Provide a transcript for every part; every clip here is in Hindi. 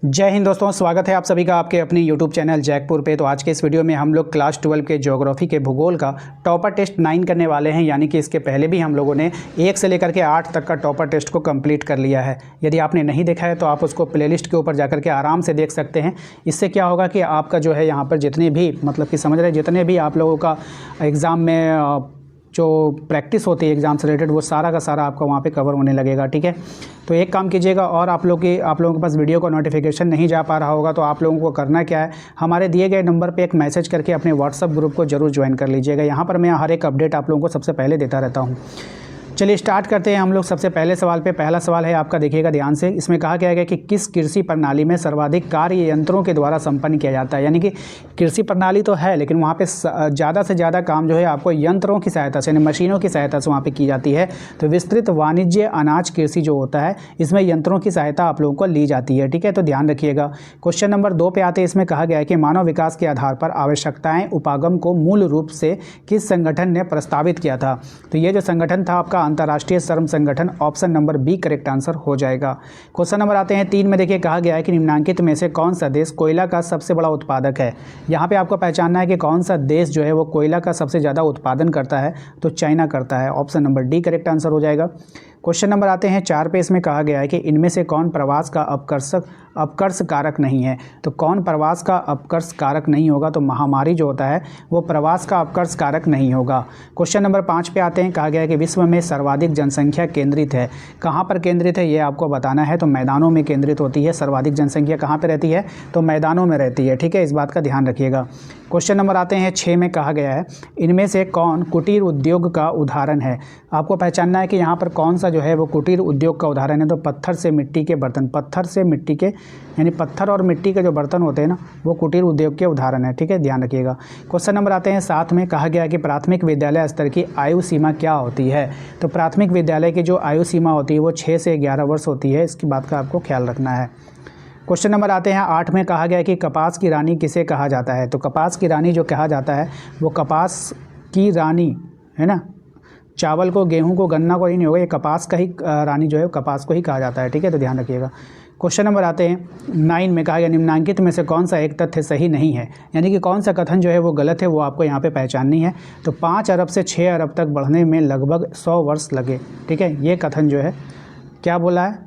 जय हिंद दोस्तों, स्वागत है आप सभी का आपके अपने YouTube चैनल जैकपुर पे। तो आज के इस वीडियो में हम लोग क्लास 12 के ज्योग्राफी के भूगोल का टॉपर टेस्ट 9 करने वाले हैं। यानी कि इसके पहले भी हम लोगों ने 1 से लेकर के 8 तक का टॉपर टेस्ट को कंप्लीट कर लिया है। यदि आपने नहीं देखा है तो आप उसको प्लेलिस्ट के ऊपर जाकर के आराम से देख सकते हैं। इससे क्या होगा कि आपका जो है यहाँ पर जितने भी मतलब कि समझ रहे जितने भी आप लोगों का एग्ज़ाम में जो प्रैक्टिस होती है एग्ज़ाम से रिलेटेड, वो सारा का सारा आपका वहाँ पे कवर होने लगेगा। ठीक है, तो एक काम कीजिएगा, और आप लोगों के पास वीडियो का नोटिफिकेशन नहीं जा पा रहा होगा तो आप लोगों को करना क्या है, हमारे दिए गए नंबर पे एक मैसेज करके अपने व्हाट्सअप ग्रुप को जरूर ज्वाइन कर लीजिएगा। यहाँ पर मैं हर एक अपडेट आप लोगों को सबसे पहले देता रहता हूँ। चलिए स्टार्ट करते हैं हम लोग सबसे पहले सवाल पे। पहला सवाल है आपका, देखिएगा ध्यान से। इसमें कहा गया है कि किस कृषि प्रणाली में सर्वाधिक कार्य यंत्रों के द्वारा संपन्न किया जाता है। यानी कि कृषि प्रणाली तो है लेकिन वहाँ पे ज़्यादा से ज़्यादा काम जो है आपको यंत्रों की सहायता से, यानी मशीनों की सहायता से वहाँ पे की जाती है। तो विस्तृत वाणिज्य अनाज कृषि जो होता है इसमें यंत्रों की सहायता आप लोगों को ली जाती है। ठीक है, तो ध्यान रखिएगा। क्वेश्चन नंबर 2 पे आते हैं। इसमें कहा गया है कि मानव विकास के आधार पर आवश्यकताएं उपागम को मूल रूप से किस संगठन ने प्रस्तावित किया था। तो ये जो संगठन था आपका अंतर्राष्ट्रीय श्रम संगठन, option number B correct answer हो जाएगा। क्वेश्चन नंबर आते हैं 3 में। देखिए कहा गया है कि निम्नलिखित में से कौन सा देश कोयला का सबसे बड़ा उत्पादक है। यहाँ पे आपको पहचानना है कि कौन सा देश जो है वो कोयला का सबसे ज़्यादा उत्पादन करता है। तो चाइना करता है, option number D correct answer हो जाएगा। क्वेश्चन नंबर आते हैं 4 पे। इसमें कहा गया है कि इनमें से कौन प्रवास का अपकर्ष कारक नहीं है। तो कौन प्रवास का अपकर्ष कारक नहीं होगा, तो महामारी जो होता है वो प्रवास का अपकर्ष कारक नहीं होगा। क्वेश्चन नंबर 5 पे आते हैं। कहा गया है कि विश्व में सर्वाधिक जनसंख्या केंद्रित है। कहाँ पर केंद्रित है ये आपको बताना है। तो मैदानों में केंद्रित होती है। सर्वाधिक जनसंख्या कहाँ पर रहती है, तो मैदानों में रहती है। ठीक है, इस बात का ध्यान रखिएगा। क्वेश्चन नंबर आते हैं 6 में। कहा गया है इनमें से कौन कुटीर उद्योग का उदाहरण है। आपको पहचानना है कि यहाँ पर कौन सा जो है वो कुटीर उद्योग का उदाहरण है। तो पत्थर से मिट्टी के बर्तन, पत्थर से मिट्टी के, यानी पत्थर और मिट्टी के जो बर्तन होते हैं ना, वो कुटीर उद्योग के उदाहरण है। ठीक है, ध्यान रखिएगा। क्वेश्चन नंबर आते हैं 7 में। कहा गया है कि प्राथमिक विद्यालय स्तर की आयु सीमा क्या होती है। तो प्राथमिक विद्यालय की जो आयु सीमा होती है वो 6 से 11 वर्ष होती है। इसकी बात का आपको ख्याल रखना है। क्वेश्चन नंबर आते हैं 8 में। कहा गया है कि कपास की रानी किसे कहा जाता है। तो कपास की रानी जो कहा जाता है वो कपास की रानी है ना, चावल को, गेहूं को, गन्ना को ही नहीं होगा, ये कपास का ही रानी जो है कपास को ही कहा जाता है। ठीक है, तो ध्यान रखिएगा। क्वेश्चन नंबर आते हैं 9 में। कहा गया निम्नलिखित में से कौन सा एक तथ्य सही नहीं है। यानी कि कौन सा कथन जो है वो गलत है, वो आपको यहाँ पे पहचाननी है। तो 5 अरब से 6 अरब तक बढ़ने में लगभग 100 वर्ष लगे। ठीक है, ये कथन जो है क्या बोला है,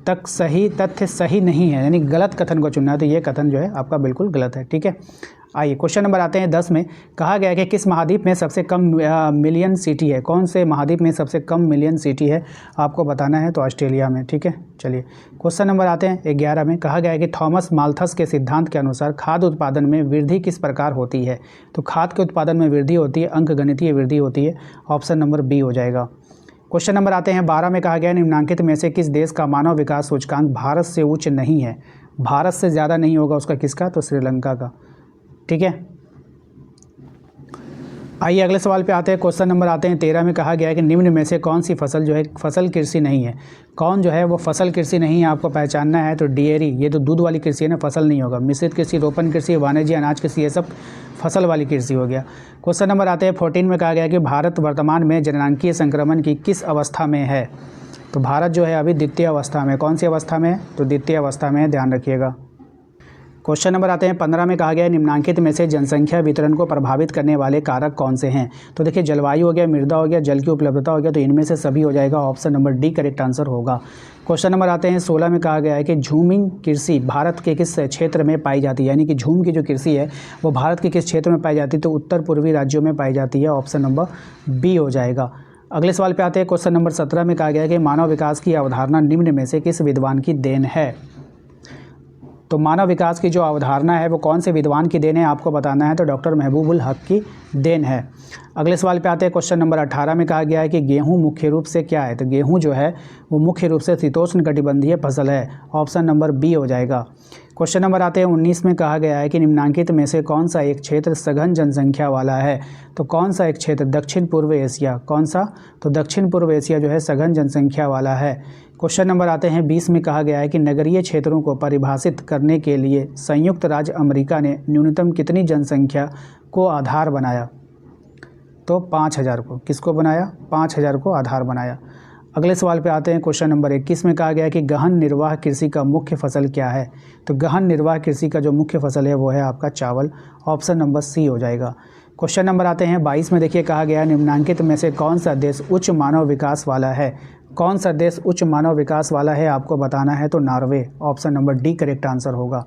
तथ्य सही नहीं है, यानी गलत कथन को चुनना है। तो ये कथन जो है आपका बिल्कुल गलत है। ठीक है, आइए क्वेश्चन नंबर आते हैं 10 में। कहा गया है कि किस महाद्वीप में सबसे कम मिलियन सिटी है। कौन से महाद्वीप में सबसे कम मिलियन सिटी है आपको बताना है। तो ऑस्ट्रेलिया में। ठीक है, चलिए क्वेश्चन नंबर आते हैं 11 में। कहा गया है कि थॉमस माल्थस के सिद्धांत के अनुसार खाद्य उत्पादन में वृद्धि किस प्रकार होती है। तो खाद्य के उत्पादन में वृद्धि होती है, अंकगणितीय वृद्धि होती है, ऑप्शन नंबर बी हो जाएगा। क्वेश्चन नंबर आते हैं 12 में। कहा गया निम्नलिखित में से किस देश का मानव विकास सूचकांक भारत से उच्च नहीं है। भारत से ज़्यादा नहीं होगा उसका, किसका, तो श्रीलंका का। ठीक है, आइए अगले सवाल पे आते हैं। क्वेश्चन नंबर आते हैं 13 में। कहा गया है कि निम्न में से कौन सी फसल जो है फसल कृषि नहीं है। कौन जो है वो फसल कृषि नहीं है आपको पहचानना है। तो डेयरी, ये तो दूध वाली कृषि है ना, फसल नहीं होगा। मिश्रित कृषि, रोपण कृषि, वाणिज्य अनाज कृषि, ये सब फसल वाली कृषि हो गया। क्वेश्चन नंबर आते हैं 14 में। कहा गया है कि भारत वर्तमान में जननांकीय संक्रमण की किस अवस्था में है। तो भारत जो है अभी द्वितीय अवस्था में। कौन सी अवस्था में है, तो द्वितीय अवस्था में है, ध्यान रखिएगा। क्वेश्चन नंबर आते हैं 15 में। कहा गया है निम्नलिखित में से जनसंख्या वितरण को प्रभावित करने वाले कारक कौन से हैं। तो देखिए जलवायु हो गया, मृदा हो गया, जल की उपलब्धता हो गया, तो इनमें से सभी हो जाएगा, option number D correct answer होगा। क्वेश्चन नंबर आते हैं 16 में। कहा गया है कि झूमिंग कृषि भारत के किस क्षेत्र में पाई जाती है। यानी कि झूम की जो कृषि है वो भारत के किस क्षेत्र में पाई जाती है। तो उत्तर पूर्वी राज्यों में पाई जाती है, ऑप्शन नंबर बी हो जाएगा। अगले सवाल पे आते हैं। क्वेश्चन नंबर 17 में। कहा गया है कि मानव विकास की अवधारणा निम्न में से किस विद्वान की देन है। तो मानव विकास की जो अवधारणा है वो कौन से विद्वान की देन है आपको बताना है। तो डॉक्टर महबूबुल हक की देन है। अगले सवाल पे आते हैं। क्वेश्चन नंबर 18 में। कहा गया है कि गेहूं मुख्य रूप से क्या है। तो गेहूं जो है वो मुख्य रूप से शीतोष्ण कटिबंधीय फसल है, ऑप्शन नंबर बी हो जाएगा। क्वेश्चन नंबर आते हैं 19 में। कहा गया है कि निम्नलिखित में से कौन सा एक क्षेत्र सघन जनसंख्या वाला है। तो कौन सा एक क्षेत्र, दक्षिण पूर्व एशिया। कौन सा, तो दक्षिण पूर्व एशिया जो है सघन जनसंख्या वाला है। क्वेश्चन नंबर आते हैं 20 में। कहा गया है कि नगरीय क्षेत्रों को परिभाषित करने के लिए संयुक्त राज्य अमेरिका ने न्यूनतम कितनी जनसंख्या को आधार बनाया। तो 5000 को, किसको बनाया, 5000 को आधार बनाया। अगले सवाल पे आते हैं। क्वेश्चन नंबर 21 में कहा गया है कि गहन निर्वाह कृषि का मुख्य फसल क्या है। तो गहन निर्वाह कृषि का जो मुख्य फसल है वो है आपका चावल। ऑप्शन नंबर सी हो जाएगा। क्वेश्चन नंबर आते हैं 22 में। देखिए कहा गया है निम्नलिखित में से कौन सा देश उच्च मानव विकास वाला है। कौन सा देश उच्च मानव विकास वाला है आपको बताना है। तो Norway. Option number D correct answer होगा।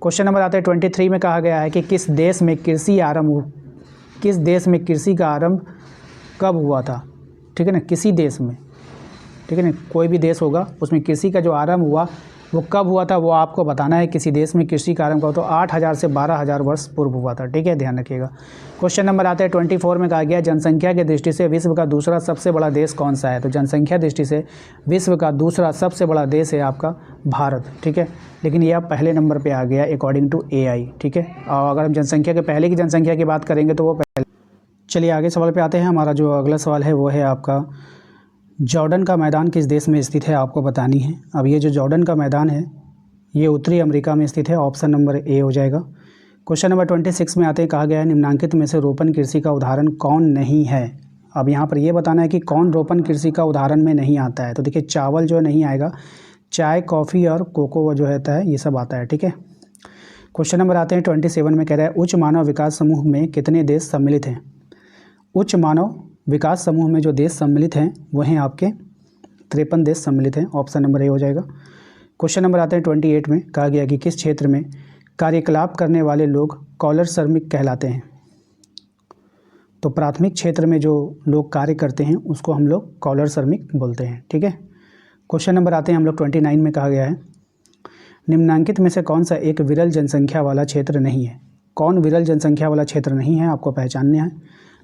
क्वेश्चन नंबर आते हैं 23 में। कहा गया है कि किस देश में कृषि का आरंभ कब हुआ था। ठीक है ना, किसी देश में, ठीक है ना, कोई भी देश होगा उसमें कृषि का जो आरंभ हुआ वो कब हुआ था वो आपको बताना है। किसी देश में कृषि का आरंभ हुआ तो 8000 से 12000 वर्ष पूर्व हुआ था। ठीक है, ध्यान रखिएगा। क्वेश्चन नंबर आता है 24 में। कहा गया जनसंख्या की दृष्टि से विश्व का दूसरा सबसे बड़ा देश कौन सा है। तो जनसंख्या दृष्टि से विश्व का दूसरा सबसे बड़ा देश है आपका भारत। ठीक है, लेकिन यह पहले नंबर पर आ गया अकॉर्डिंग टू AI। ठीक है, और अगर हम जनसंख्या के पहले की जनसंख्या की बात करेंगे तो वो पहले। चलिए आगे सवाल पे आते हैं। हमारा जो अगला सवाल है वो है आपका जॉर्डन का मैदान किस देश में स्थित है आपको बतानी है। अब ये जो जॉर्डन का मैदान है ये उत्तरी अमेरिका में स्थित है। ऑप्शन नंबर ए हो जाएगा। क्वेश्चन नंबर 26 में आते हैं। कहा गया है निम्नलिखित में से रोपण कृषि का उदाहरण कौन नहीं है। अब यहाँ पर ये बताना है कि कौन रोपण कृषि का उदाहरण में नहीं आता है। तो देखिए चावल जो नहीं आएगा, चाय, कॉफ़ी और कोको जो होता है ये सब आता है। ठीक है, क्वेश्चन नंबर आते हैं 27 में। कह रहा है उच्च मानव विकास समूह में कितने देश सम्मिलित हैं। उच्च मानव विकास समूह में जो देश सम्मिलित हैं वो हैं आपके 53 देश सम्मिलित हैं। ऑप्शन नंबर ए हो जाएगा। क्वेश्चन नंबर आते हैं 28 में। कहा गया कि किस क्षेत्र में कार्यकलाप करने वाले लोग कॉलर श्रमिक कहलाते हैं। तो प्राथमिक क्षेत्र में जो लोग कार्य करते हैं उसको हम लोग कॉलर श्रमिक बोलते हैं। ठीक है, क्वेश्चन नंबर आते हैं हम लोग 29 में। कहा गया है निम्नलिखित में से कौन सा एक विरल जनसंख्या वाला क्षेत्र नहीं है। कौन विरल जनसंख्या वाला क्षेत्र नहीं है आपको पहचानना है।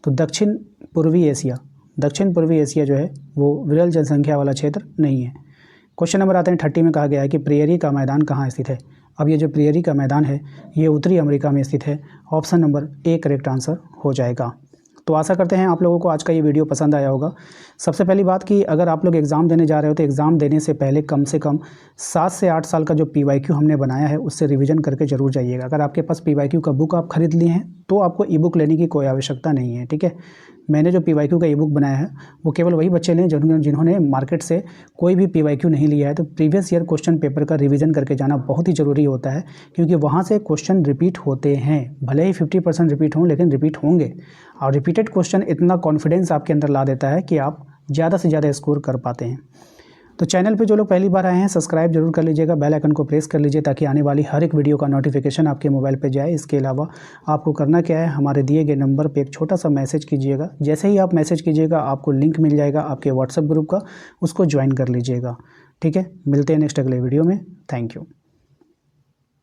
तो दक्षिण पूर्वी एशिया जो है वो विरल जनसंख्या वाला क्षेत्र नहीं है। क्वेश्चन नंबर आते हैं 30 में। कहा गया है कि प्रेयरी का मैदान कहाँ स्थित है। अब ये जो प्रेयरी का मैदान है ये उत्तरी अमेरिका में स्थित है। Option number A correct answer हो जाएगा। तो आशा करते हैं आप लोगों को आज का ये वीडियो पसंद आया होगा। सबसे पहली बात कि अगर आप लोग एग्ज़ाम देने जा रहे हो तो एग्ज़ाम देने से पहले कम से कम 7 से 8 साल का जो PYQ हमने बनाया है उससे रिवीजन करके ज़रूर जाइएगा। अगर आपके पास PYQ का बुक आप खरीद लिए हैं तो आपको ई बुक लेने की कोई आवश्यकता नहीं है। ठीक है, मैंने जो PYQ का ई बुक बनाया है वो केवल वही बच्चे लें जिन्होंने मार्केट से कोई भी PYQ नहीं लिया है। तो प्रीवियस ईयर क्वेश्चन पेपर का रिवीजन करके जाना बहुत ही ज़रूरी होता है, क्योंकि वहाँ से क्वेश्चन रिपीट होते हैं। भले ही 50% रिपीट हों लेकिन रिपीट होंगे, और रिपीटेड क्वेश्चन इतना कॉन्फिडेंस आपके अंदर ला देता है कि आप ज़्यादा से ज़्यादा स्कोर कर पाते हैं। तो चैनल पे जो लोग पहली बार आए हैं सब्सक्राइब जरूर कर लीजिएगा, बेल आइकन को प्रेस कर लीजिए ताकि आने वाली हर एक वीडियो का नोटिफिकेशन आपके मोबाइल पे जाए। इसके अलावा आपको करना क्या है, हमारे दिए गए नंबर पे एक छोटा सा मैसेज कीजिएगा। जैसे ही आप मैसेज कीजिएगा आपको लिंक मिल जाएगा आपके व्हाट्सएप ग्रुप का, उसको ज्वाइन कर लीजिएगा। ठीक है, मिलते हैं नेक्स्ट अगले वीडियो में। Thank you.